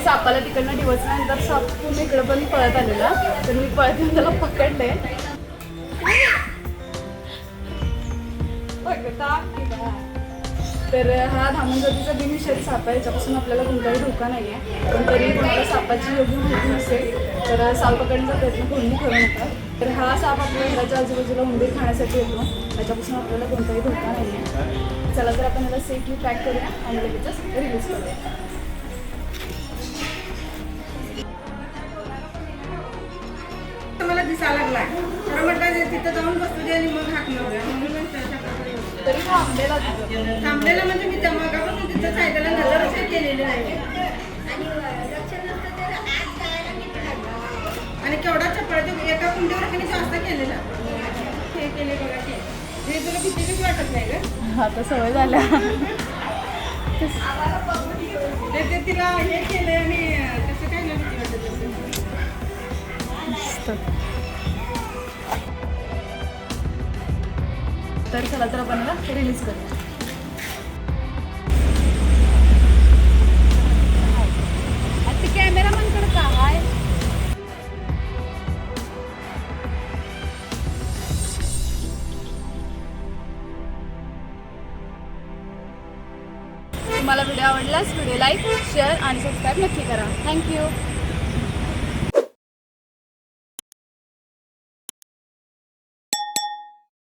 सापाला तिकडनं डिवचल्यानंतर साप पूर्ण इकडं पण पळत आलेला, तर मी पळत येऊन त्याला पकडले. तर हा धामणगावचा बिनविषारी साप आहे, याच्यापासून आपल्याला कोणताही धोका नाही आहे. पण तरी कोणत्या सापाची योग्य माहिती नसेल तर साप पकडण्याचा प्रयत्न कोणी करू नका. तर हा साप आपल्या घराच्या आजूबाजूला उंदीर खाण्यासाठी येतो, त्याच्यापासून आपल्याला कोणताही धोका नाही आहे. चला तर आपण याला सेफली पॅक करूया आणि लगेचच रिलीज करूया. मला दिसायला लागलाय तर म्हटलं तिथं जाऊन बसू दे आणि मग हाक लावूया. तरी थांबलेला थांबलेला म्हणजे मी त्या मागापासून तिथं सायकलला नजरच केलेली नाही. आणि केवढा चपळ एका कुंडीवर त्यांनी जास्त केलेला हे केले बघा की हे तुला भीती वाटत नाही का? आता सवय झाल्या. ते तिला हे केलं आणि कसं काय नाही भीती वाटत तर चला तर आपण याला रिलीज करूया. आता कॅमेरा मनकडे काय तुम्हाला व्हिडिओ आवडल्यास व्हिडिओ लाईक, शेअर आणि सबस्क्राईब नक्की करा. थँक्यू.